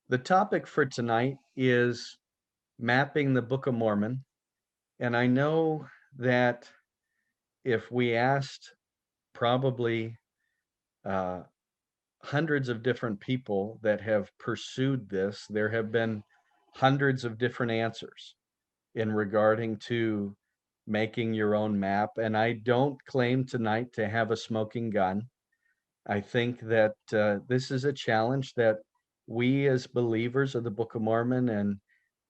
The topic for tonight is mapping the Book of Mormon. And I know that if we asked probably uh, hundreds of different people that have pursued this, there have been hundreds of different answers in regarding to making your own map. And I don't claim tonight to have a smoking gun. I think that this is a challenge that we as believers of the Book of Mormon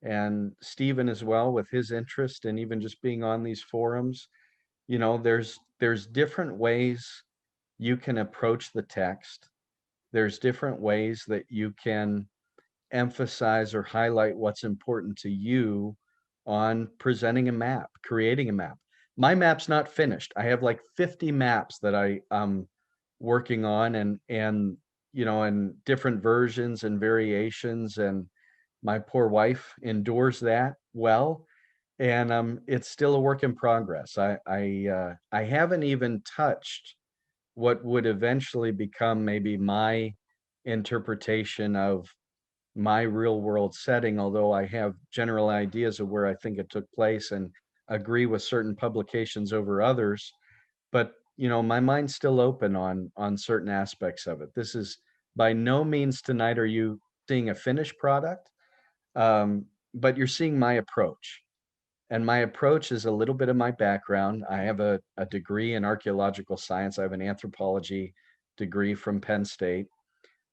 and Stephen as well, with his interest and even just being on these forums, there's different ways you can approach the text. There's different ways that you can emphasize or highlight what's important to you on presenting a map, creating a map. My map's not finished. I have like 50 maps that I'm working on and in different versions and variations, and my poor wife endures that well, and it's still a work in progress. I haven't even touched what would eventually become maybe my interpretation of my real world setting, although I have general ideas of where I think it took place and agree with certain publications over others. But my mind's still open on certain aspects of it. This is by no means tonight are you seeing a finished product, but you're seeing my approach. And my approach is a little bit of my background. I have a degree in archaeological science. I have an anthropology degree from Penn State.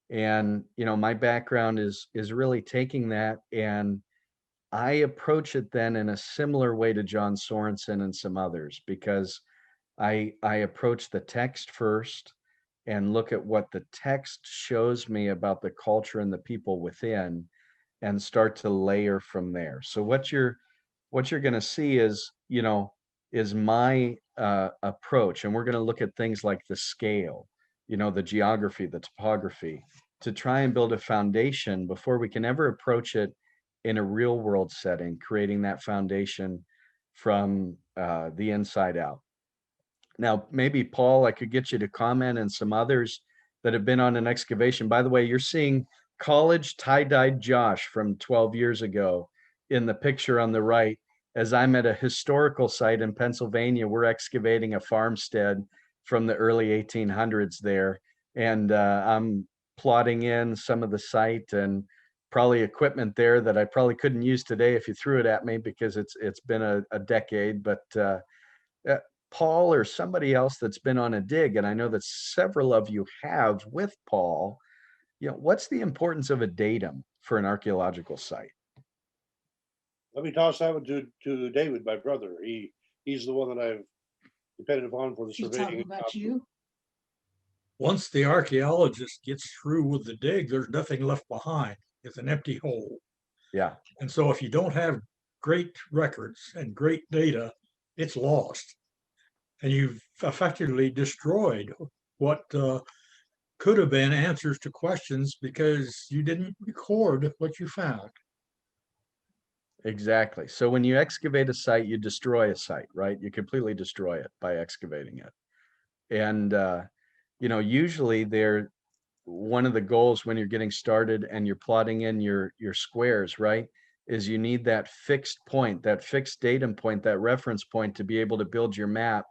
And my background is really taking that, and I approach it then in a similar way to John Sorensen and some others, because I approach the text first and look at what the text shows me about the culture and the people within, and start to layer from there. So what you're going to see is my approach, and we're going to look at things like the scale, the geography, the topography, to try and build a foundation before we can ever approach it in a real world setting, creating that foundation from the inside out. Now, maybe Paul, I could get you to comment, and some others that have been on an excavation. By the way, you're seeing college tie-dyed Josh from 12 years ago in the picture on the right, as I'm at a historical site in Pennsylvania. We're excavating a farmstead from the early 1800s there, and I'm plotting in some of the site and probably equipment there that I probably couldn't use today if you threw it at me, because it's been a decade. But uh, Paul or somebody else that's been on a dig, and I know that several of you have with Paul, what's the importance of a datum for an archaeological site? Let me toss that one to David, my brother. He's the one that I've depended upon for the He's surveying. talking about you. Once the archaeologist gets through with the dig, there's nothing left behind. It's an empty hole. Yeah, And so if you don't have great records and great data, it's lost. And you've effectively destroyed what could have been answers to questions because you didn't record what you found. exactly. So when you excavate a site, you destroy a site, right? You completely destroy it by excavating it. And usually one of the goals when you're getting started and you're plotting in your squares, right, is you need that fixed point, that fixed datum point, that reference point, to be able to build your map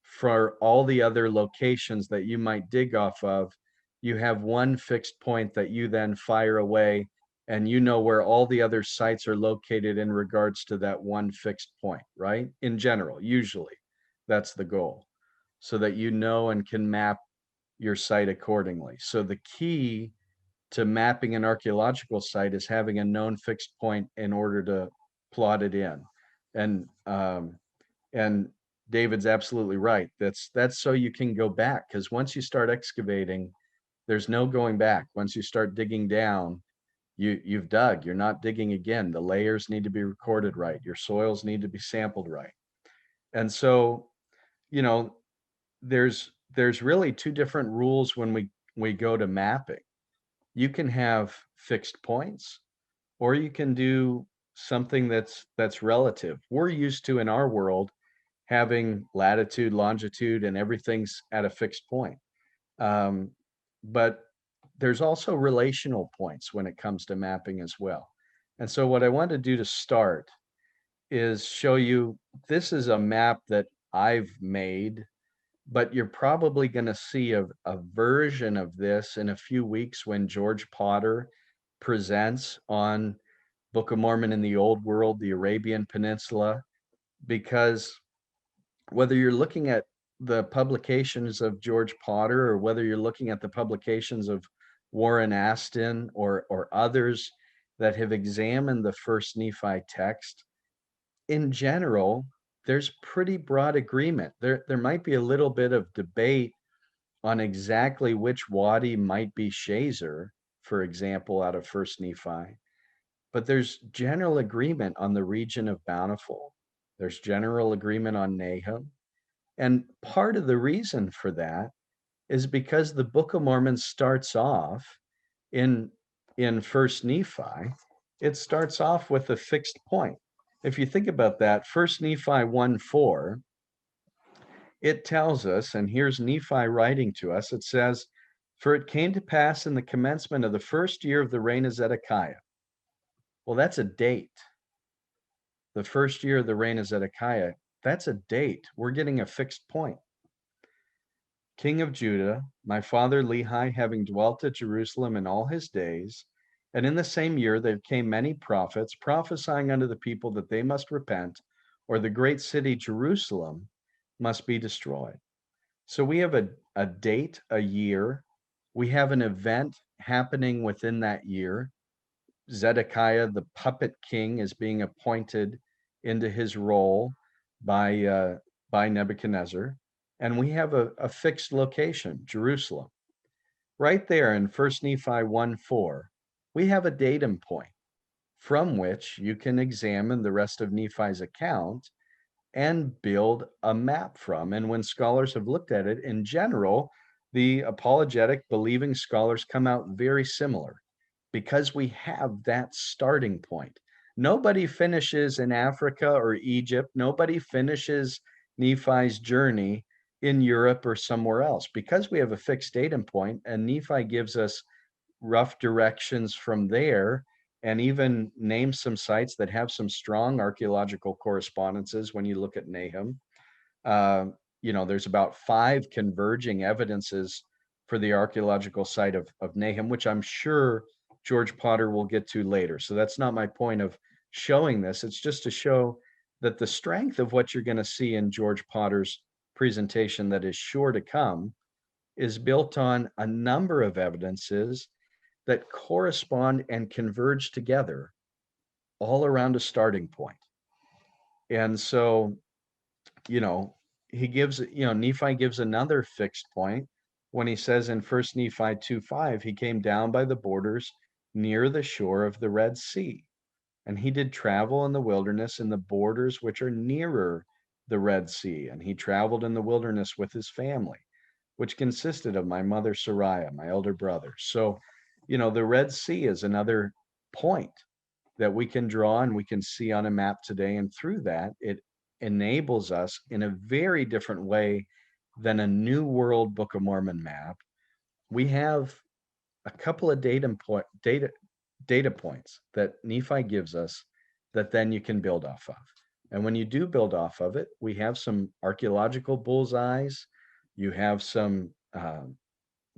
for all the other locations that you might dig off of. You have one fixed point that you then fire away, and where all the other sites are located in regards to that one fixed point, right? In general, usually that's the goal, so that and can map your site accordingly. So the key to mapping an archaeological site is having a known fixed point in order to plot it in. And David's absolutely right. That's so you can go back, because once you start excavating, there's no going back. Once you start digging down, you've dug. You're not digging again. The layers need to be recorded right. Your soils need to be sampled right. And so, you know, there's really two different rules when we go to mapping. You can have fixed points, or you can do something that's relative. We're used to, in our world, having latitude, longitude, and everything's at a fixed point. But there's also relational points when it comes to mapping as well. And so what I want to do to start is show you, this is a map that I've made, but you're probably going to see a version of this in a few weeks when George Potter presents on Book of Mormon in the Old World, the Arabian Peninsula, because whether you're looking at the publications of George Potter or whether you're looking at the publications of Warren Aston or others that have examined the first Nephi text, in general, there's pretty broad agreement. There might be a little bit of debate on exactly which wadi might be Shazer, for example, out of First Nephi, but there's general agreement on the region of Bountiful. There's general agreement on Nahum. And part of the reason for that is because the Book of Mormon starts off in First Nephi, it starts off with a fixed point. If you think about that, First Nephi 1:4, it tells us, and here's Nephi writing to us, it says, "For it came to pass in the commencement of the first year of the reign of Zedekiah." Well, that's a date. The first year of the reign of Zedekiah, that's a date. We're getting a fixed point. "King of Judah, my father Lehi, having dwelt at Jerusalem in all his days, and in the same year there came many prophets, prophesying unto the people that they must repent, or the great city Jerusalem must be destroyed." So we have a date, a year. We have an event happening within that year. Zedekiah, the puppet king, is being appointed into his role by Nebuchadnezzar. And we have a fixed location, Jerusalem. Right there in First Nephi 1:4, we have a datum point from which you can examine the rest of Nephi's account and build a map from. And when scholars have looked at it, in general, the apologetic believing scholars come out very similar because we have that starting point. Nobody finishes in Africa or Egypt. Nobody finishes Nephi's journey in Europe or somewhere else, because we have a fixed datum point, and Nephi gives us rough directions from there and even names some sites that have some strong archaeological correspondences. When you look at Nahum, there's about 5 converging evidences for the archaeological site of Nahum, which I'm sure George Potter will get to later. So that's not my point of showing this. It's just to show that the strength of what you're going to see in George Potter's presentation that is sure to come is built on a number of evidences that correspond and converge together all around a starting point. And so, he gives, Nephi gives another fixed point when he says in First Nephi 2:5, he came down by the borders near the shore of the Red Sea, and he did travel in the wilderness in the borders which are nearer the Red Sea, and he traveled in the wilderness with his family, which consisted of my mother Sariah, my elder brother. So, the Red Sea is another point that we can draw and we can see on a map today. And through that, it enables us in a very different way than a New World Book of Mormon map. We have a couple of data points that Nephi gives us that then you can build off of. And when you do build off of it, we have some archaeological bullseyes, you have some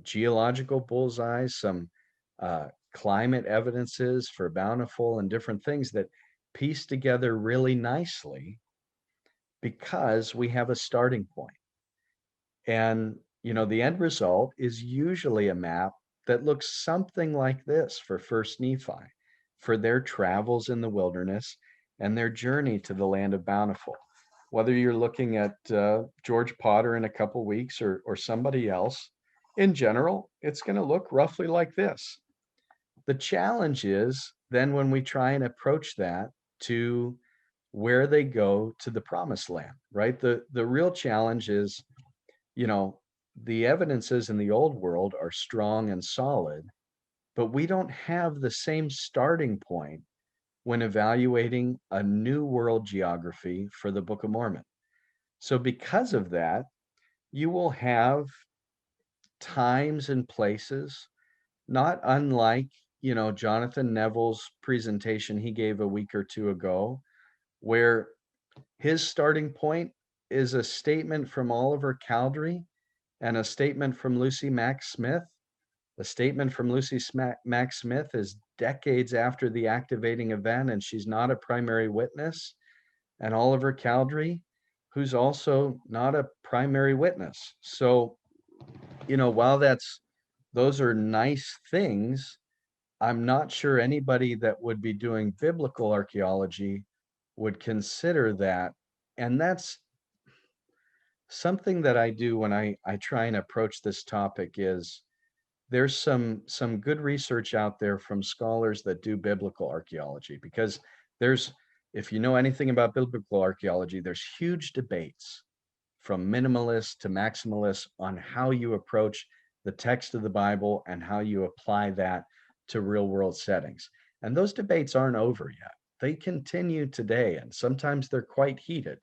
geological bullseyes, some climate evidences for Bountiful and different things that piece together really nicely because we have a starting point. And, the end result is usually a map that looks something like this for First Nephi, for their travels in the wilderness and their journey to the land of Bountiful. Whether you're looking at George Potter in a couple weeks or somebody else, in general, it's going to look roughly like this. The challenge is then when we try and approach that to where they go to the promised land, right? The real challenge is, the evidences in the old world are strong and solid, but we don't have the same starting point when evaluating a new world geography for the Book of Mormon. So because of that, you will have times and places not unlike, Jonathan Neville's presentation he gave a week or two ago, where his starting point is a statement from Oliver Cowdery and a statement from Lucy Mack Smith. The statement from Lucy Mack Smith is decades after the activating event, and she's not a primary witness. And Oliver Cowdery, who's also not a primary witness. So, while those are nice things, I'm not sure anybody that would be doing biblical archaeology would consider that. And that's something that I do when I try and approach this topic. Is there's some good research out there from scholars that do biblical archaeology, because there's, if you know anything about biblical archaeology, there's huge debates from minimalists to maximalists on how you approach the text of the Bible and how you apply that to real world settings. And those debates aren't over yet. They continue today, and sometimes they're quite heated,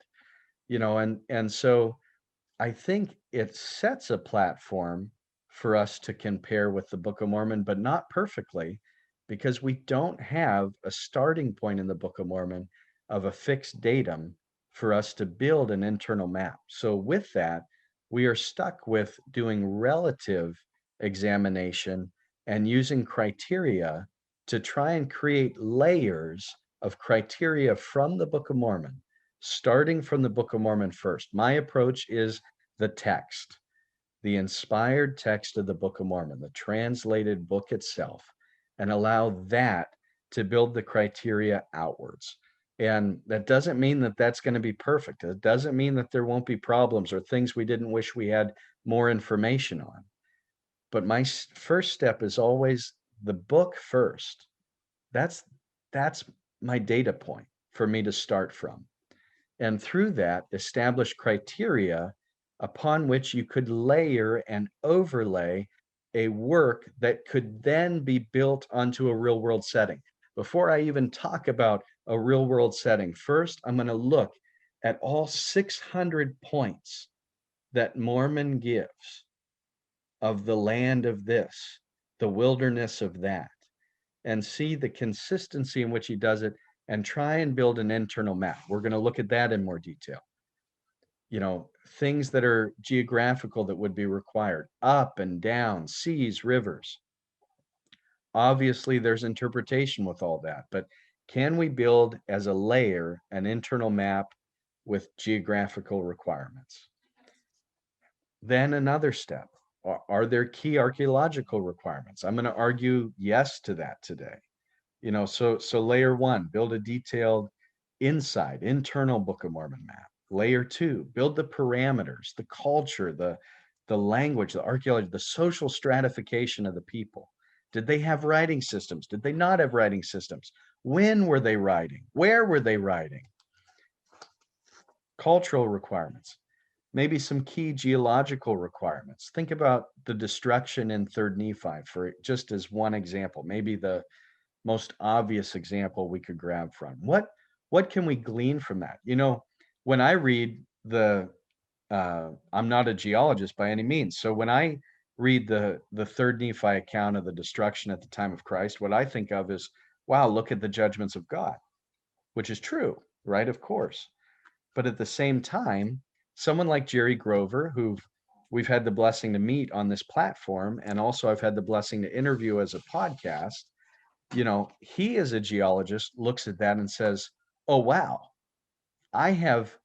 and so I think it sets a platform for us to compare with the Book of Mormon, but not perfectly, because we don't have a starting point in the Book of Mormon of a fixed datum for us to build an internal map. So with that, we are stuck with doing relative examination and using criteria to try and create layers of criteria from the Book of Mormon, starting from the Book of Mormon first. My approach is the text, the inspired text of the Book of Mormon, the translated book itself, and allow that to build the criteria outwards. And that doesn't mean that that's going to be perfect. It doesn't mean that there won't be problems or things we didn't wish we had more information on. But my first step is always the book first. That's my data point for me to start from. And through that, establish criteria upon which you could layer and overlay a work that could then be built onto a real world setting. Before I even talk about a real world setting, first, I'm going to look at all 600 points that Mormon gives of the land of this, the wilderness of that, and see the consistency in which he does it, and try and build an internal map. We're going to look at that in more detail. Things that are geographical that would be required, up and down, seas, rivers. Obviously, there's interpretation with all that, but can we build as a layer an internal map with geographical requirements? Then another step, are there key archaeological requirements? I'm going to argue yes to that today. So layer one, build a detailed internal Book of Mormon map. Layer two, build the parameters, the culture, the language, the archaeology, the social stratification of the people. Did they have writing systems? Did they not have writing systems? When were they writing? Where were they writing? Cultural requirements. Maybe some key geological requirements. Think about the destruction in 3rd Nephi for just as one example, maybe the most obvious example we could grab from. What can we glean from that? When I read I'm not a geologist by any means. So when I read the 3rd Nephi account of the destruction at the time of Christ, what I think of is, wow, look at the judgments of God, which is true, right? Of course. But at the same time, someone like Jerry Grover, who we've had the blessing to meet on this platform, and also I've had the blessing to interview as a podcast, he as a geologist looks at that and says, oh, wow, I have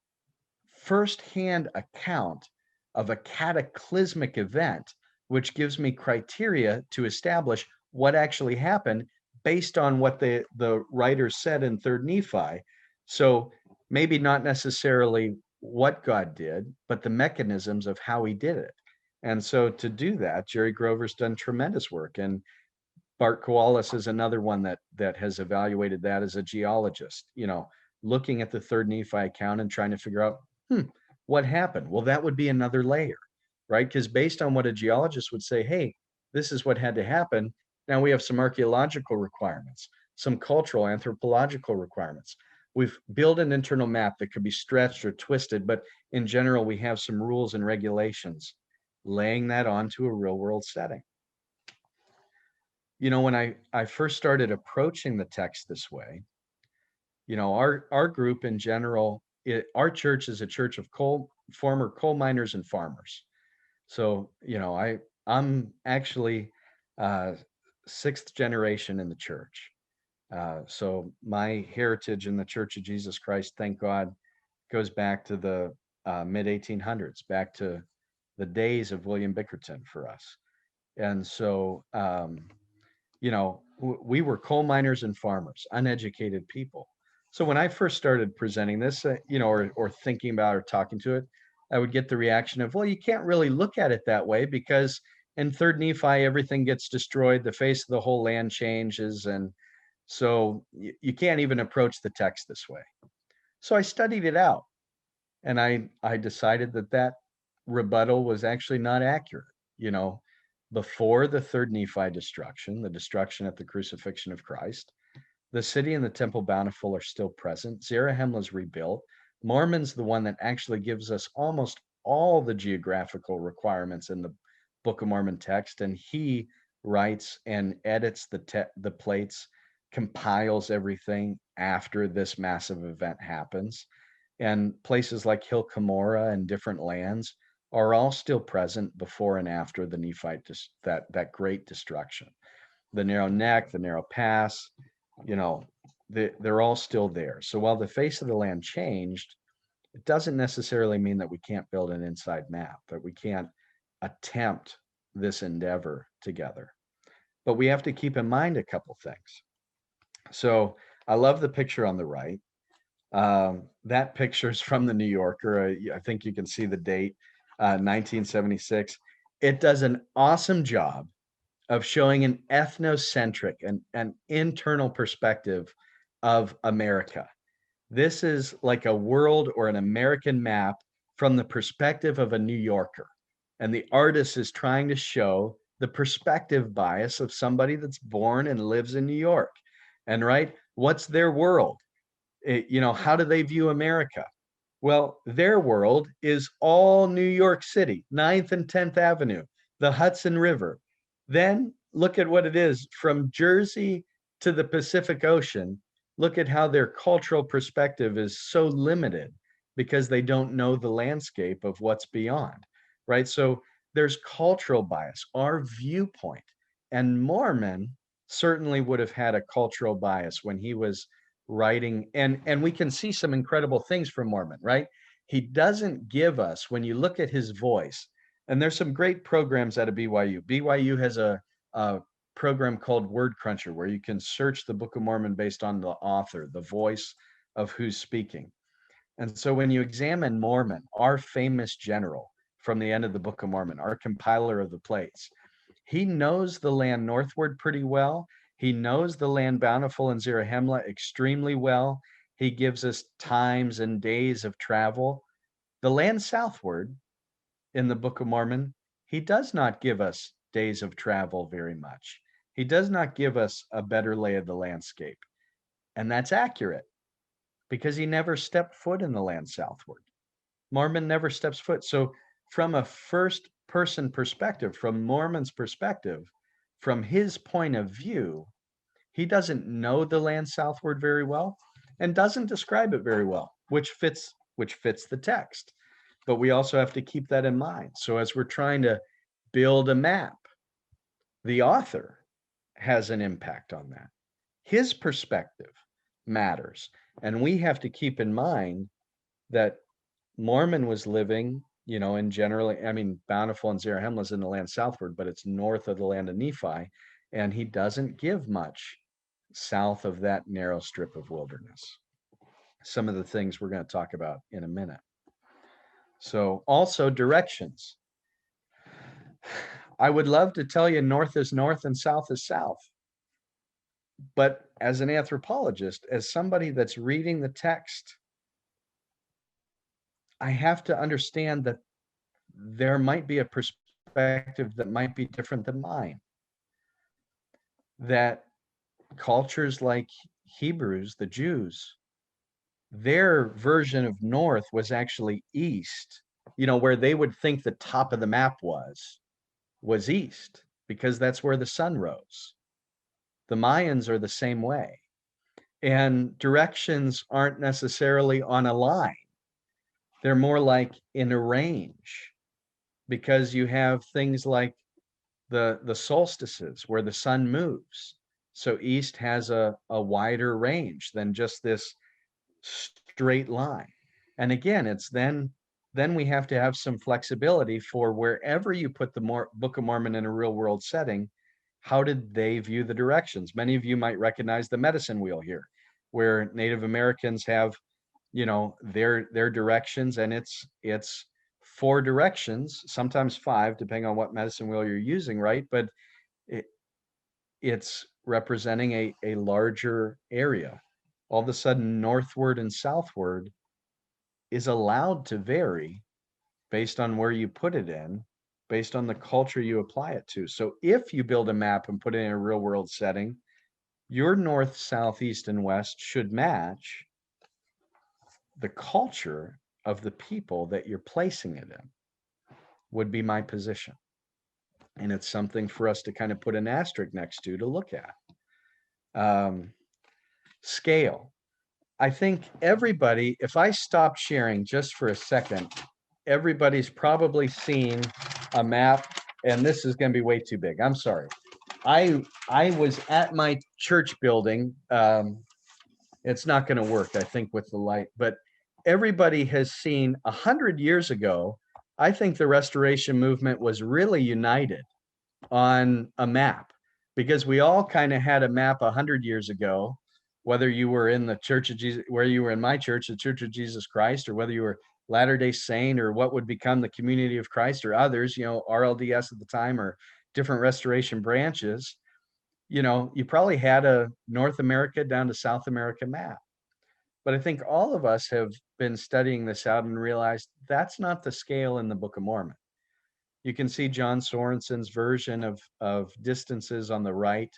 firsthand account of a cataclysmic event, which gives me criteria to establish what actually happened based on what the writers said in 3rd Nephi. So maybe not necessarily what God did, but the mechanisms of how he did it. And so to do that, Jerry Grover's done tremendous work. And Bart Koalas is another one that has evaluated that as a geologist, looking at the 3rd Nephi account and trying to figure out, what happened? Well, that would be another layer, right? Because based on what a geologist would say, hey, this is what had to happen. Now we have some archaeological requirements, some cultural, anthropological requirements. We've built an internal map that could be stretched or twisted, but in general, we have some rules and regulations, laying that onto a real world setting. when I first started approaching the text this way, our group in general, our church is a church of former coal miners and farmers. So, I'm actually uh, sixth generation in the church. So my heritage in the Church of Jesus Christ, thank God, goes back to the mid 1800s, back to the days of William Bickerton for us. And so, we were coal miners and farmers, uneducated people. So when I first started presenting this, or thinking about or talking to it, I would get the reaction of, well, you can't really look at it that way because in Third Nephi, everything gets destroyed, the face of the whole land changes, and so you can't even approach the text this way. So I studied it out, and I decided that rebuttal was actually not accurate. You know, before the Third Nephi destruction, the destruction at the crucifixion of Christ, the city and the temple bountiful are still present. Zarahemla's rebuilt. Mormon's the one that actually gives us almost all the geographical requirements in the Book of Mormon text, and he writes and edits the plates, compiles everything after this massive event happens. And places like Hill Cumorah and different lands are all still present before and after the Nephite that great destruction. The narrow neck, the narrow pass, they're all still there. So while the face of the land changed, it doesn't necessarily mean that we can't build an inside map, that we can't attempt this endeavor together. But we have to keep in mind a couple things. So I love the picture on the right. That picture is from the New Yorker. I think you can see the date, 1976. It does an awesome job of showing an ethnocentric and an internal perspective of America. This is like a world or an American map from the perspective of a New Yorker. And the artist is trying to show the perspective bias of somebody that's born and lives in New York. And right, what's their world? How do they view America? Well, their world is all New York City, 9th and 10th Avenue, the Hudson River. Then look at what it is from Jersey to the Pacific Ocean. Look at how their cultural perspective is so limited because they don't know the landscape of what's beyond, right? So there's cultural bias, our viewpoint. And Mormon certainly would have had a cultural bias when he was writing, and we can see some incredible things from Mormon, right? He doesn't give us, when you look at his voice, and there's some great programs out of BYU. BYU has a program called Word Cruncher where you can search the Book of Mormon based on the author, the voice of who's speaking. And so when you examine Mormon, our famous general from the end of the Book of Mormon, our compiler of the plates, he knows the land northward pretty well. He knows the land bountiful in Zarahemla extremely well. He gives us times and days of travel. The land southward in the Book of Mormon, he does not give us days of travel very much. He does not give us a better lay of the landscape. And that's accurate because he never stepped foot in the land southward. Mormon never steps foot. So from a first person perspective, from Mormon's perspective, from his point of view, he doesn't know the land southward very well and doesn't describe it very well, which fits the text. But we also have to keep that in mind. So as we're trying to build a map, the author has an impact on that. His perspective matters. And we have to keep in mind that Mormon was living, in generally, Bountiful and Zarahemla is in the land southward, but it's north of the land of Nephi, and he doesn't give much south of that narrow strip of wilderness. Some of the things we're going to talk about in a minute. So also directions. I would love to tell you north is north and south is south. But as an anthropologist, as somebody that's reading the text, I have to understand that there might be a perspective that might be different than mine. That cultures like Hebrews, the Jews, their version of north was actually east, where they would think the top of the map was east, because that's where the sun rose. The Mayans are the same way. And directions aren't necessarily on a line. They're more like in a range, because you have things like the solstices where the sun moves. So east has a wider range than just this straight line. And again, it's then we have to have some flexibility for wherever you put the Book of Mormon in a real world setting. How did they view the directions? Many of you might recognize the medicine wheel here, where Native Americans have, their directions, and it's 4 directions, sometimes 5, depending on what medicine wheel you're using, right? But it's representing a larger area. All of a sudden, northward and southward is allowed to vary based on where you put it in, based on the culture you apply it to. So if you build a map and put it in a real world setting, your north, south, east, and west should match the culture of the people that you're placing it in, would be my position. And it's something for us to kind of put an asterisk next to look at. Scale. I think everybody, if I stop sharing just for a second, everybody's probably seen a map, and this is going to be way too big. I'm sorry. I was at my church building. It's not going to work, I think, with the light, but everybody has seen 100 years ago. I think the restoration movement was really united on a map, because we all kind of had a map 100 years ago, whether you were in the Church of Jesus, where you were in my church, the Church of Jesus Christ, or whether you were Latter-day Saint, or what would become the Community of Christ, or others, RLDS at the time, or different restoration branches. You probably had a North America down to South America map. But I think all of us have been studying this out and realized that's not the scale in the Book of Mormon. You can see John Sorensen's version of distances on the right,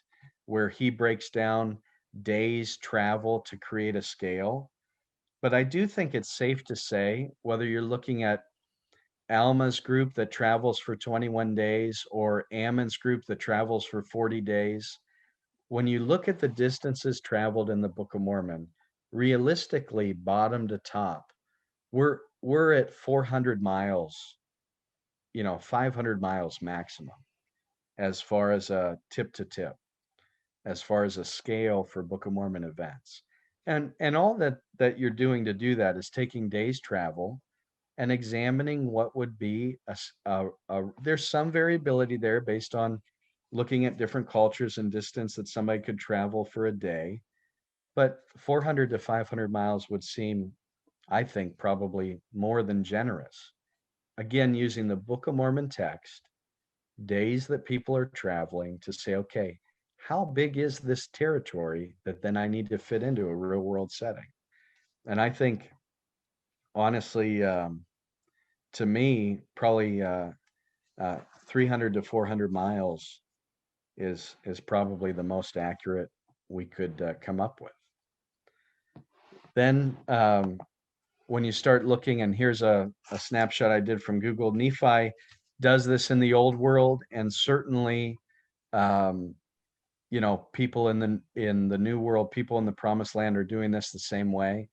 where he breaks down days travel to create a scale. But I do think it's safe to say, whether you're looking at Alma's group that travels for 21 days or Ammon's group that travels for 40 days, when you look at the distances traveled in the Book of Mormon, realistically, bottom to top, we're at 400 miles, 500 miles maximum, as far as a tip to tip, as far as a scale for Book of Mormon events. And all that you're doing to do that is taking days travel and examining what would be there's some variability there based on looking at different cultures and distance that somebody could travel for a day. But 400 to 500 miles would seem, I think, probably more than generous. Again, using the Book of Mormon text, days that people are traveling, to say, okay, how big is this territory that then I need to fit into a real world setting? And I think, honestly, to me, probably 300 to 400 miles is probably the most accurate we could come up with. Then when you start looking, and here's a snapshot I did from Google, Nephi does this in the old world, and certainly people in the new world, people in the promised land are doing this the same way.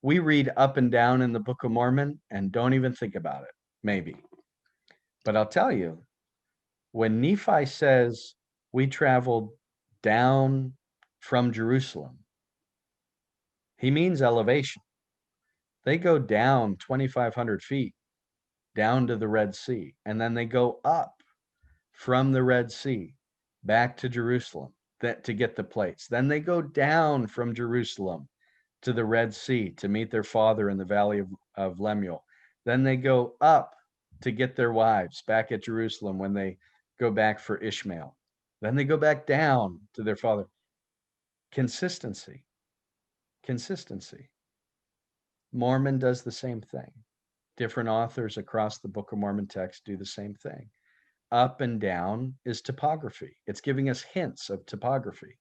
We read up and down in the Book of Mormon and don't even think about it, maybe. But I'll tell you, when Nephi says we traveled down from Jerusalem, he means elevation. They go down 2,500 feet down to the Red Sea, and then they go up from the Red Sea back to Jerusalem to get the plates. Then they go down from Jerusalem to the Red Sea to meet their father in the valley of Lemuel. Then they go up to get their wives back at Jerusalem when they go back for Ishmael. Then they go back down to their father. Consistency. Mormon does the same thing. Different authors across the Book of Mormon text do the same thing. Up and down is topography. It's giving us hints of topography.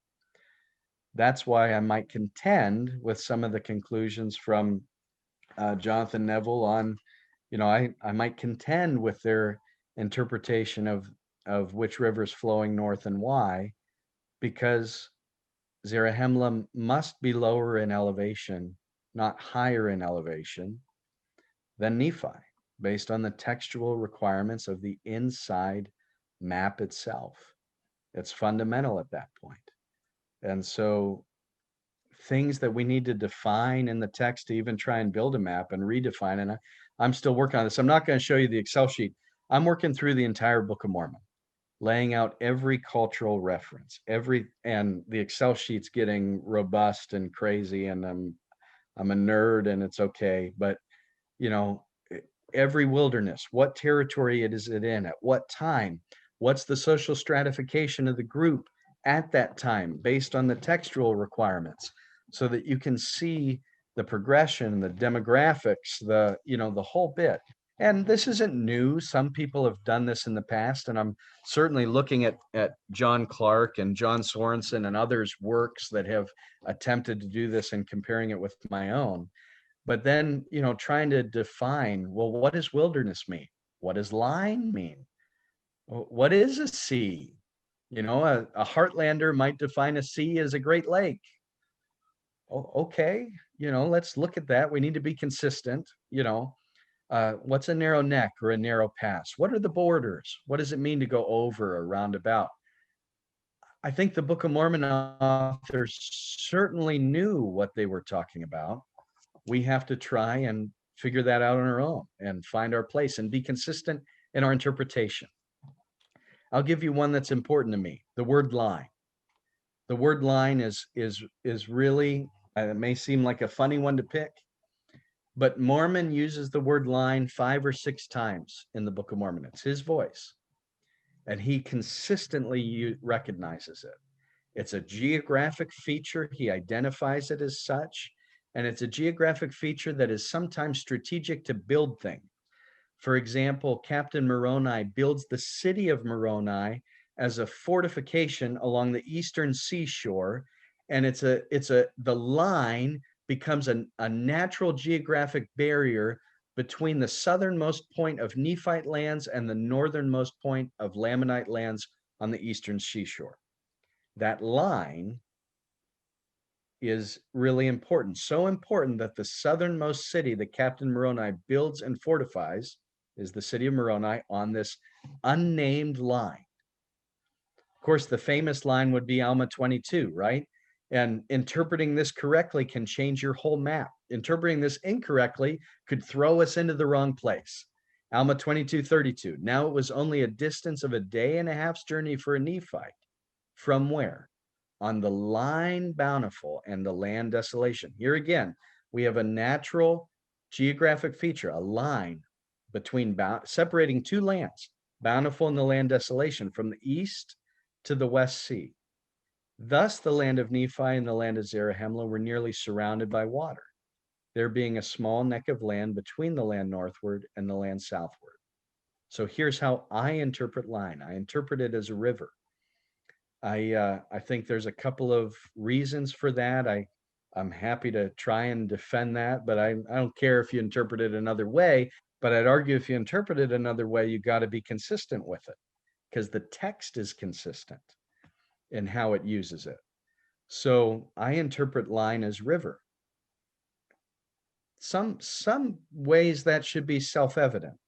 That's why I might contend with some of the conclusions from Jonathan Neville on, I might contend with their interpretation of which river is flowing north and why, because Zarahemla must be lower in elevation, not higher in elevation than Nephi, based on the textual requirements of the inside map itself. It's fundamental at that point. And so things that we need to define in the text to even try and build a map and redefine, and I'm still working on this. I'm not going to show you the Excel sheet. I'm working through the entire Book of Mormon, laying out every cultural reference, and the Excel sheet's getting robust and crazy, and I'm a nerd, and it's okay. But every wilderness, what territory is it in, at what time, what's the social stratification of the group at that time based on the textual requirements, so that you can see the progression, the demographics, the whole bit. And this isn't new. Some people have done this in the past, and I'm certainly looking at John Clark and John Sorensen and others' works that have attempted to do this and comparing it with my own. But then, trying to define, well, what does wilderness mean? What does line mean? What is a sea? A heartlander might define a sea as a Great Lake. Okay, let's look at that. We need to be consistent. What's a narrow neck or a narrow pass? What are the borders? What does it mean to go over or roundabout? I think the Book of Mormon authors certainly knew what they were talking about. We have to try and figure that out on our own and find our place and be consistent in our interpretation. I'll give you one that's important to me: the word line. The word line is really, it may seem like a funny one to pick, but Mormon uses the word line 5 or 6 times in the Book of Mormon. It's his voice, and he consistently recognizes it. It's a geographic feature. He identifies it as such, and it's a geographic feature that is sometimes strategic to build things. For example, Captain Moroni builds the city of Moroni as a fortification along the eastern seashore, and the line becomes a natural geographic barrier between the southernmost point of Nephite lands and the northernmost point of Lamanite lands on the eastern seashore. That line is really important, so important that the southernmost city that Captain Moroni builds and fortifies is the city of Moroni on this unnamed line. Of course, the famous line would be Alma 22, right? And interpreting this correctly can change your whole map. Interpreting this incorrectly could throw us into the wrong place. Alma 22:32. Now it was only a distance of a day and a half's journey for a Nephite. From where? On the line Bountiful and the land Desolation. Here again, we have a natural geographic feature, a line between separating 2 lands, Bountiful and the land Desolation, from the east to the West Sea. Thus, the land of Nephi and the land of Zarahemla were nearly surrounded by water, there being a small neck of land between the land northward and the land southward. So here's how I interpret line. I interpret it as a river. I think there's a couple of reasons for that. I'm happy to try and defend that, but I don't care if you interpret it another way. But I'd argue if you interpret it another way, you got to be consistent with it, because the text is consistent in how it uses it. So I interpret line as river. Some ways that should be self-evident.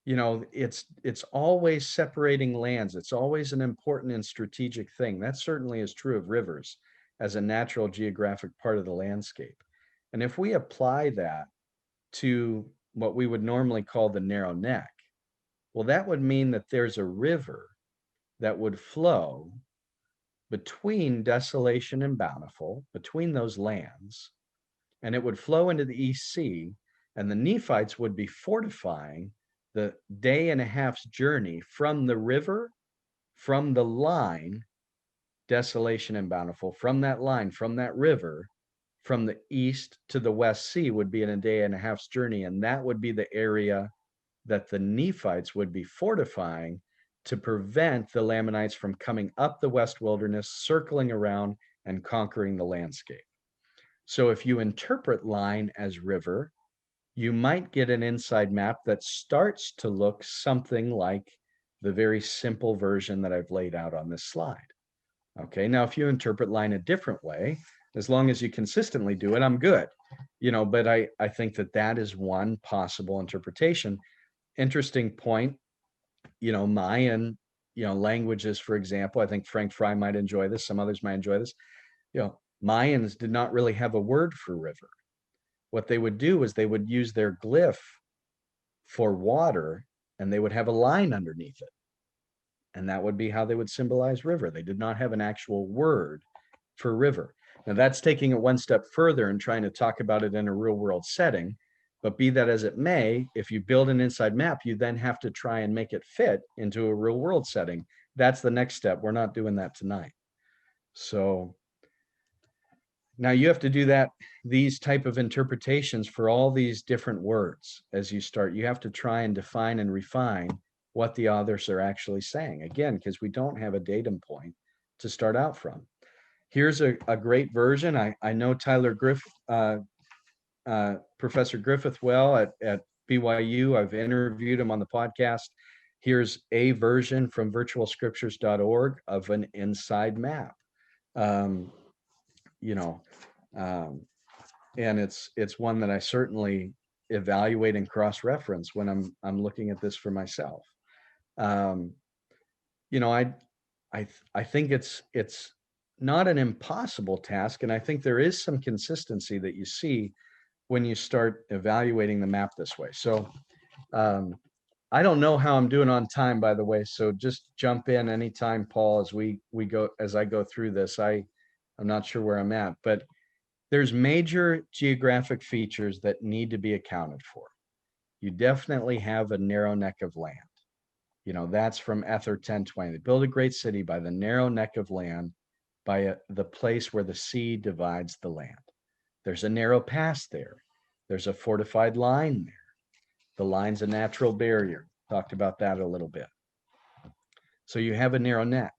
It's always separating lands. It's always an important and strategic thing. That certainly is true of rivers as a natural geographic part of the landscape. And if we apply that to what we would normally call the narrow neck, well, that would mean that there's a river that would flow between Desolation and Bountiful, between those lands, and it would flow into the East Sea, and the Nephites would be fortifying the day and a half's journey from the river, from the line, Desolation and Bountiful, from that line, from that river, from the east to the West Sea would be in a day and a half's journey. And that would be the area that the Nephites would be fortifying to prevent the Lamanites from coming up the West Wilderness, circling around and conquering the landscape. So if you interpret line as river, you might get an inside map that starts to look something like the very simple version that I've laid out on this slide. Okay, now if you interpret line a different way, as long as you consistently do it, I'm good. But I think that is one possible interpretation. Interesting point, Mayan, languages, for example, I think Frank Fry might enjoy this, some others might enjoy this. Mayans did not really have a word for river. What they would do is they would use their glyph for water, and they would have a line underneath it. And that would be how they would symbolize river. They did not have an actual word for river. Now that's taking it one step further and trying to talk about it in a real world setting. But be that as it may, if you build an inside map, you then have to try and make it fit into a real world setting. That's the next step. We're not doing that tonight. So now you have to do these type of interpretations for all these different words as you start. You have to try and define and refine what the authors are actually saying. Again, because we don't have a datum point to start out from. Here's a great version. I know Tyler Professor Griffith well at BYU. I've interviewed him on the podcast. Here's a version from virtualscriptures.org of an inside map. And it's one that I certainly evaluate and cross-reference when I'm looking at this for myself. I think it's not an impossible task, and I think there is some consistency that you see when you start evaluating the map this way. So I don't know how I'm doing on time, by the way, so just jump in anytime, Paul, as I go through this. I'm not sure where I'm at, but there's major geographic features that need to be accounted for. You definitely have a narrow neck of land. That's from Ether 1020. They build a great city by the narrow neck of land, by the place where the sea divides the land. There's a narrow pass there. There's a fortified line there. The line's a natural barrier. Talked about that a little bit. So you have a narrow neck.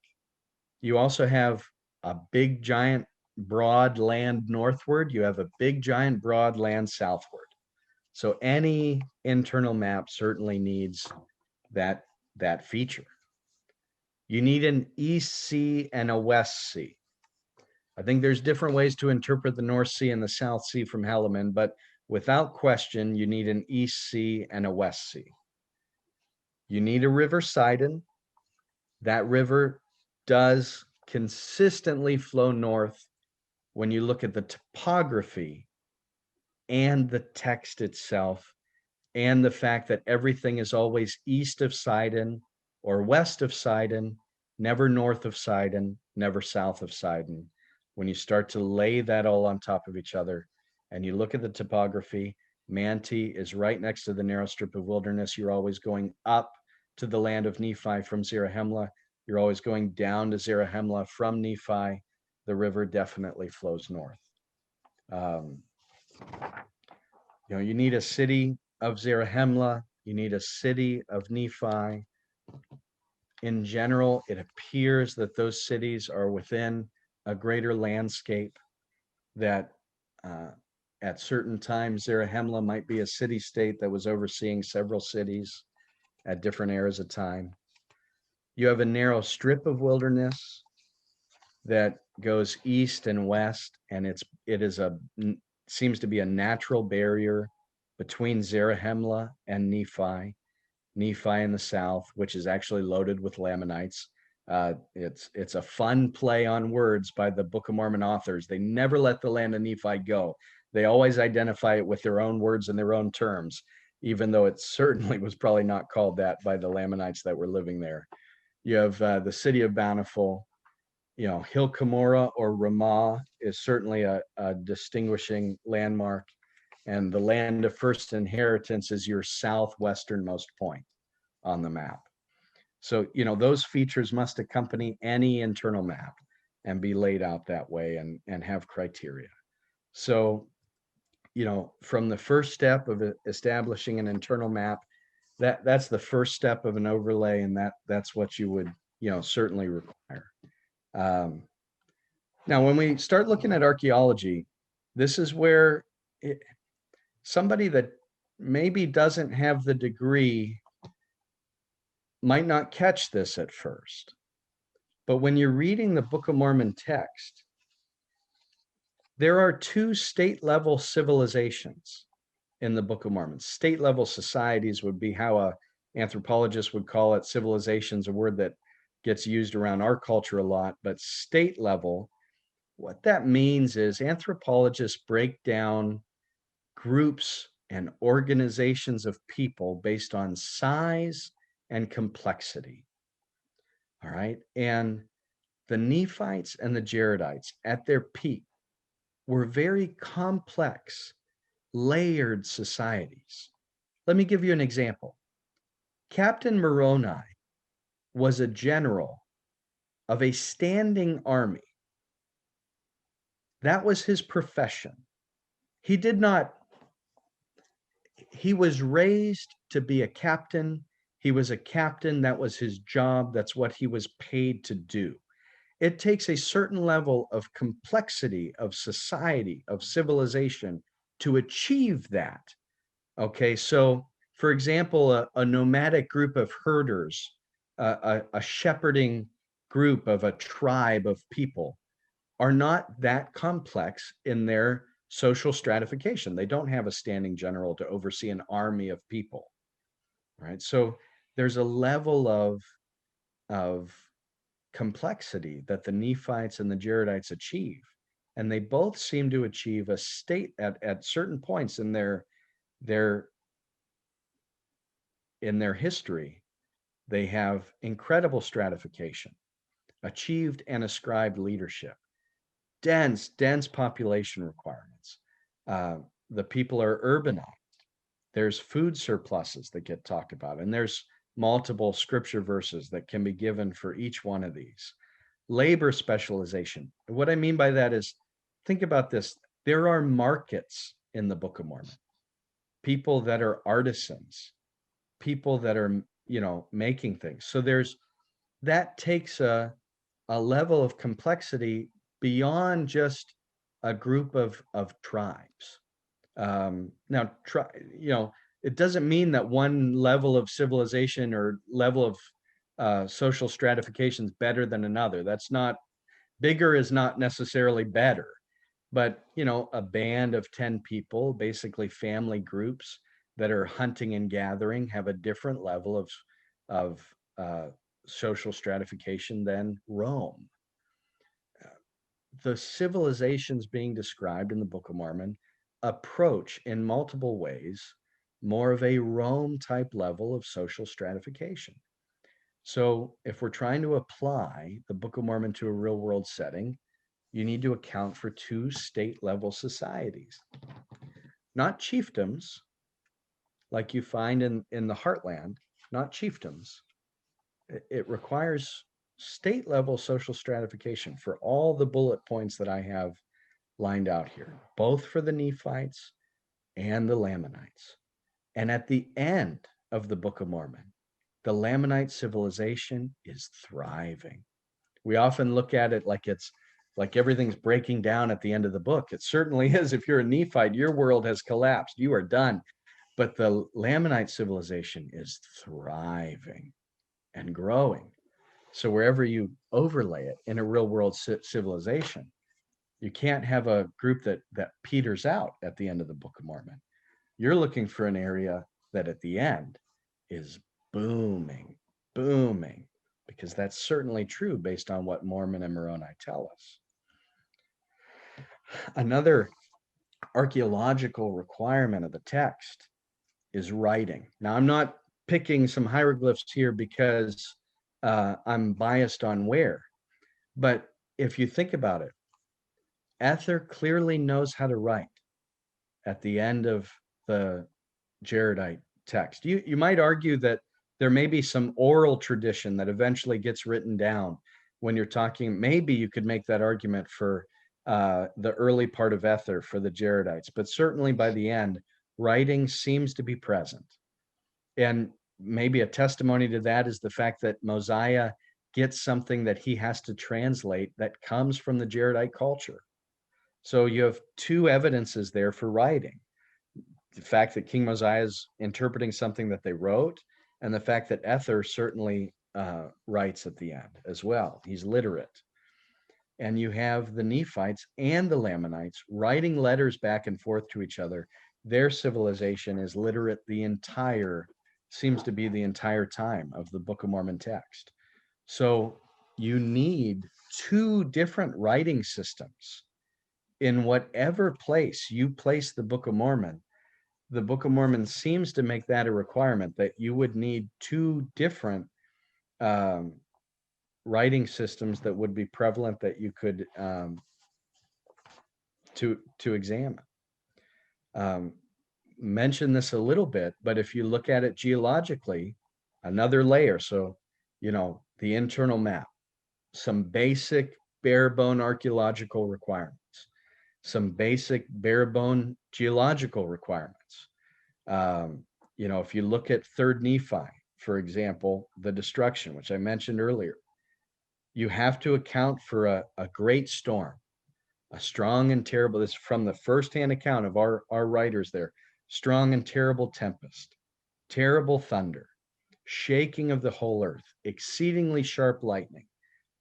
You also have a big, giant, broad land northward. You have a big, giant, broad land southward. So any internal map certainly needs that feature. You need an East Sea and a West Sea. I think there's different ways to interpret the North Sea and the South Sea from Helleman, but without question, you need an East Sea and a West Sea. You need a river Sidon. That river does consistently flow north when you look at the topography and the text itself, and the fact that everything is always east of Sidon or west of Sidon, never north of Sidon, never south of Sidon. When you start to lay that all on top of each other and you look at the topography, Manti is right next to the narrow strip of wilderness. You're always going up to the land of Nephi from Zarahemla. You're always going down to Zarahemla from Nephi. The river definitely flows north. You need a city of Zarahemla. You need a city of Nephi. In general, it appears that those cities are within a greater landscape, that at certain times Zarahemla might be a city-state that was overseeing several cities at different eras of time. You have a narrow strip of wilderness that goes east and west, and it seems to be a natural barrier between Zarahemla and Nephi. Nephi in the south, which is actually loaded with Lamanites. It's a fun play on words by the Book of Mormon authors. They never let the land of Nephi go. They always identify it with their own words and their own terms, even though it certainly was probably not called that by the Lamanites that were living there. You have the city of Bountiful. Hill Cumorah or Ramah is certainly a distinguishing landmark. And the land of first inheritance is your southwesternmost point on the map. So, those features must accompany any internal map and be laid out that way and have criteria. So, from the first step of establishing an internal map, that's the first step of an overlay, and that's what you would, certainly require. Now, when we start looking at archaeology, this is where somebody that maybe doesn't have the degree might not catch this at first. But when you're reading the Book of Mormon text, there are two state-level civilizations in the Book of Mormon. State-level societies would be how a anthropologist would call it. Civilization's a word that gets used around our culture a lot, but state level, what that means is anthropologists break down groups and organizations of people based on size and complexity. All right. And the Nephites and the Jaredites at their peak were very complex, layered societies. Let me give you an example. Captain Moroni was a general of a standing army. That was his profession. He was raised to be a captain. He was a captain. That was his job. That's what he was paid to do. It takes a certain level of complexity of society, of civilization to achieve that. Okay, so for example, a nomadic group of herders, a shepherding group of a tribe of people are not that complex in their social stratification. They don't have a standing general to oversee an army of people, right? So there's a level of complexity that the Nephites and the Jaredites achieve. And they both seem to achieve a state at certain points in their history. They have incredible stratification, achieved and ascribed leadership, dense population requirements. The people are urbanized. There's food surpluses that get talked about, and there's multiple scripture verses that can be given for each one of these. Labor specialization. What I mean by that is, think about this. There are markets in the Book of Mormon, people that are artisans, people that are, making things. So that takes a level of complexity beyond just a group of tribes. Now, it doesn't mean that one level of civilization or level of social stratification is better than another. That's not, bigger is not necessarily better. But, a band of 10 people, basically family groups that are hunting and gathering, have a different level of social stratification than Rome. The civilizations being described in the Book of Mormon approach in multiple ways more of a Rome type level of social stratification. So if we're trying to apply the Book of Mormon to a real world setting, you need to account for two state level societies, not chiefdoms like you find in the heartland, not chiefdoms. It requires state level social stratification for all the bullet points that I have lined out here, both for the Nephites and the Lamanites. And at the end of the Book of Mormon, the Lamanite civilization is thriving. We often look at it like it's like everything's breaking down at the end of the book. It certainly is. If you're a Nephite, your world has collapsed. You are done. But the Lamanite civilization is thriving and growing. So wherever you overlay it in a real world civilization, you can't have a group that peters out at the end of the Book of Mormon. You're looking for an area that at the end is booming, because that's certainly true based on what Mormon and Moroni tell us. Another archaeological requirement of the text is writing. Now, I'm not picking some hieroglyphs here because I'm biased on where, but if you think about it, Ether clearly knows how to write at the end of the Jaredite text. You might argue that there may be some oral tradition that eventually gets written down when you're talking. Maybe you could make that argument for the early part of Ether for the Jaredites, but certainly by the end, writing seems to be present. And maybe a testimony to that is the fact that Mosiah gets something that he has to translate that comes from the Jaredite culture. So you have two evidences there for writing. The fact that King Mosiah is interpreting something that they wrote, and the fact that Ether certainly writes at the end as well. He's literate. And you have the Nephites and the Lamanites writing letters back and forth to each other. Their civilization is literate seems to be the entire time of the Book of Mormon text. So you need two different writing systems. In whatever place you place the Book of Mormon, the Book of Mormon seems to make that a requirement, that you would need two different writing systems that would be prevalent that you could to examine. Mention this a little bit, but if you look at it geologically, another layer. So, the internal map, some basic bare bone archaeological requirements, some basic bare bone geological requirements. If you look at Third Nephi, for example, the destruction, which I mentioned earlier, you have to account for a great storm, a strong and terrible, this is from the firsthand account of our writers there, strong and terrible tempest, terrible thunder, shaking of the whole earth, exceedingly sharp lightning,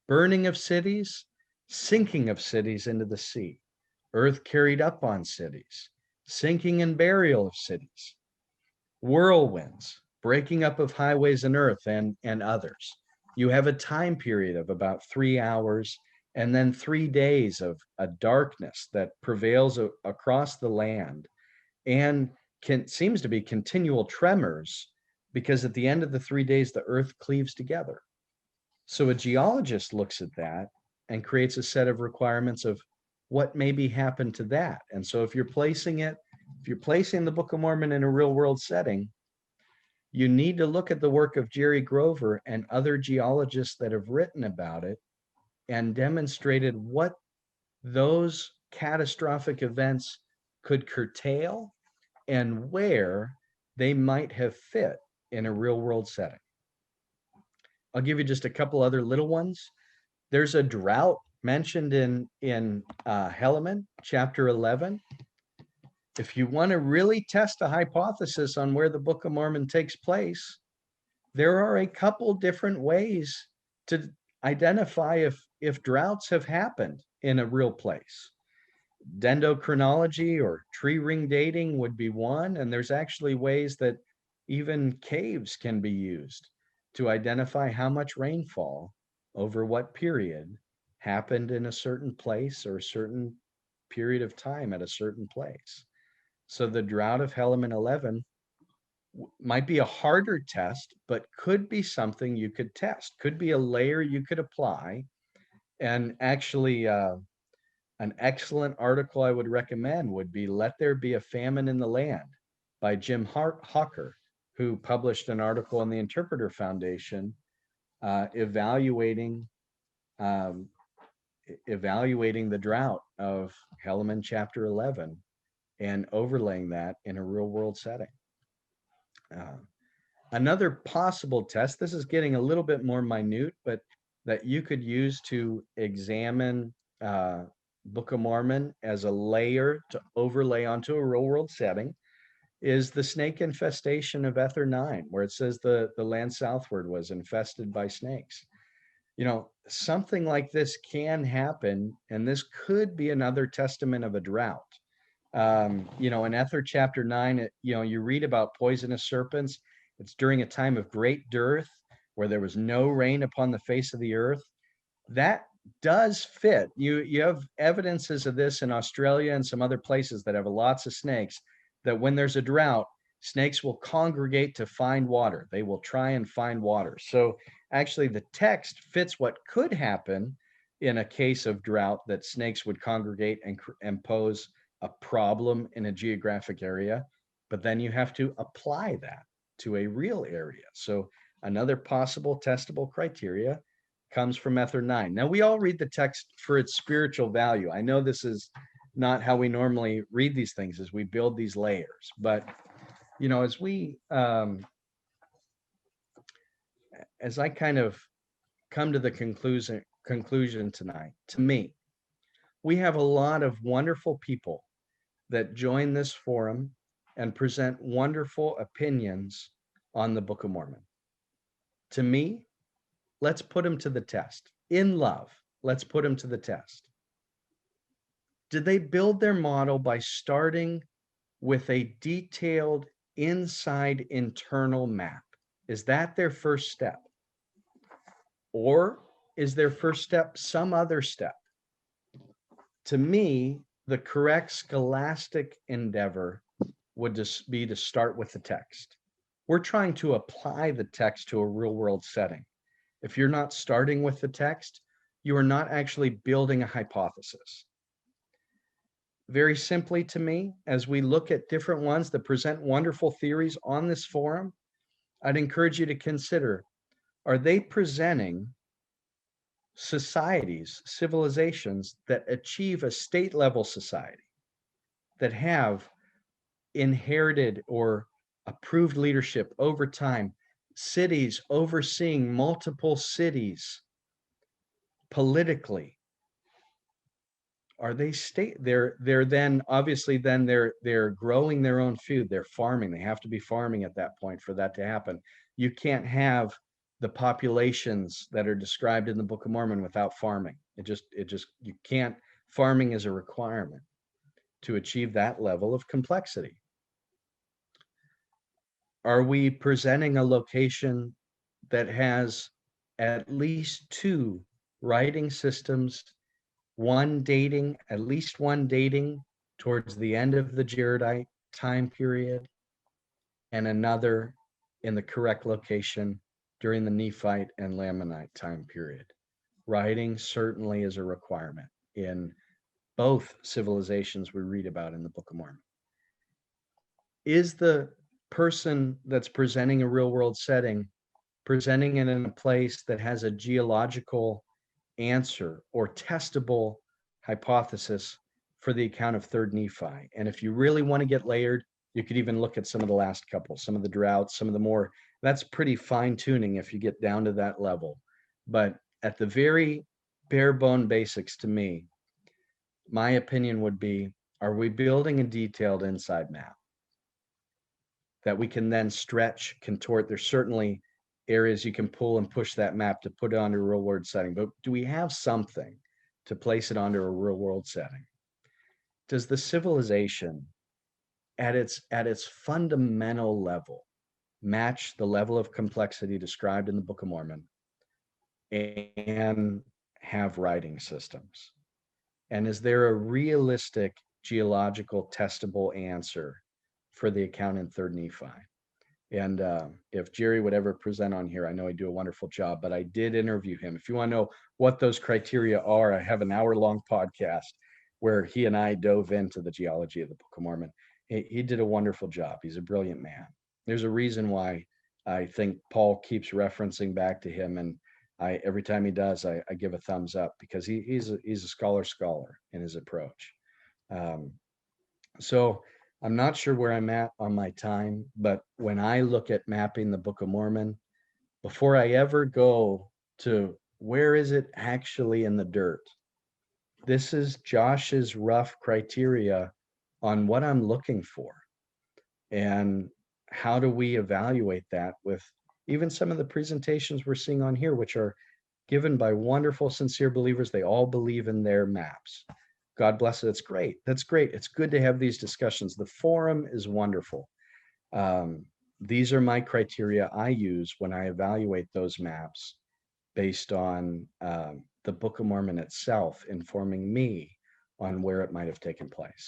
burning of cities, sinking of cities into the sea, earth carried up on cities, sinking and burial of cities, whirlwinds, breaking up of highways and earth, and others. You have a time period of about 3 hours and then 3 days of a darkness that prevails across the land, and seems to be continual tremors, because at the end of the 3 days, the earth cleaves together. So a geologist looks at that and creates a set of requirements of what maybe happened to that. And so if you're placing the Book of Mormon in a real world setting, you need to look at the work of Jerry Grover and other geologists that have written about it and demonstrated what those catastrophic events could curtail and where they might have fit in a real world setting. I'll give you just a couple other little ones. There's a drought mentioned in Helaman, chapter 11. If you want to really test a hypothesis on where the Book of Mormon takes place, there are a couple different ways to identify if droughts have happened in a real place. Dendrochronology or tree ring dating would be one, and there's actually ways that even caves can be used to identify how much rainfall over what period happened in a certain place or a certain period of time at a certain place. So the drought of Helaman 11 might be a harder test, but could be something you could test, could be a layer you could apply. And actually, an excellent article I would recommend would be Let There Be a Famine in the Land by Jim Hawker, who published an article in the Interpreter Foundation evaluating the drought of Helaman chapter 11 and overlaying that in a real world setting. Another possible test, this is getting a little bit more minute, but that you could use to examine Book of Mormon as a layer to overlay onto a real world setting, is the snake infestation of Ether 9, where it says the land southward was infested by snakes. Something like this can happen, and this could be another testament of a drought. In Ether chapter 9, you read about poisonous serpents. It's during a time of great dearth where there was no rain upon the face of the earth. That does fit. You have evidences of this in Australia and some other places that have lots of snakes, that when there's a drought, snakes will congregate to find water. They will try and find water. So actually the text fits what could happen in a case of drought, that snakes would congregate and pose a problem in a geographic area, but then you have to apply that to a real area. So another possible testable criteria comes from Ether 9. Now, we all read the text for its spiritual value. I know this is not how we normally read these things, as we build these layers, but as we as I kind of come to the conclusion tonight, to me, we have a lot of wonderful people that join this forum and present wonderful opinions on the Book of Mormon. To me, let's put them to the test. In love, let's put them to the test. Did they build their model by starting with a detailed inside internal map? Is that their first step? Or is their first step some other step? To me, the correct scholastic endeavor would just be to start with the text. We're trying to apply the text to a real world setting. If you're not starting with the text, you are not actually building a hypothesis. Very simply to me, as we look at different ones that present wonderful theories on this forum, I'd encourage you to consider, are they presenting societies, civilizations that achieve a state level society, that have inherited or approved leadership over time, cities overseeing multiple cities politically? Are they they're then obviously then they're growing their own food, they're farming, they have to be farming at that point for that to happen. You can't have the populations that are described in the Book of Mormon without farming. You can't. Farming is a requirement to achieve that level of complexity. Are we presenting a location that has at least two writing systems, at least one dating towards the end of the Jaredite time period, and another in the correct location during the Nephite and Lamanite time period? Writing certainly is a requirement in both civilizations we read about in the Book of Mormon. Is the person that's presenting a real world setting presenting it in a place that has a geological answer or testable hypothesis for the account of third Nephi? And if you really want to get layered, you could even look at some of the last couple, some of the droughts, some of the more, that's pretty fine tuning if you get down to that level. But at the very bare bone basics, to me, my opinion would be, are we building a detailed inside map that we can then stretch, contort? There's certainly areas you can pull and push that map to put it onto a real world setting, but do we have something to place it onto a real world setting? Does the civilization at its fundamental level match the level of complexity described in the Book of Mormon and have writing systems? And is there a realistic geological testable answer for the account in third Nephi? And if Jerry would ever present on here, I know he'd do a wonderful job, but I did interview him. If you want to know what those criteria are, I have an hour-long podcast where he and I dove into the geology of the Book of Mormon. He did a wonderful job. He's a brilliant man. There's a reason why I think Paul keeps referencing back to him, and every time he does, I give a thumbs up, because he's a scholar in his approach. So I'm not sure where I'm at on my time, but when I look at mapping the Book of Mormon, before I ever go to where is it actually in the dirt, this is Josh's rough criteria on what I'm looking for. And how do we evaluate that with even some of the presentations we're seeing on here, which are given by wonderful, sincere believers. They all believe in their maps. God bless it. It's great. That's great. It's good to have these discussions. The forum is wonderful. These are my criteria I use when I evaluate those maps, based on the Book of Mormon itself informing me on where it might have taken place.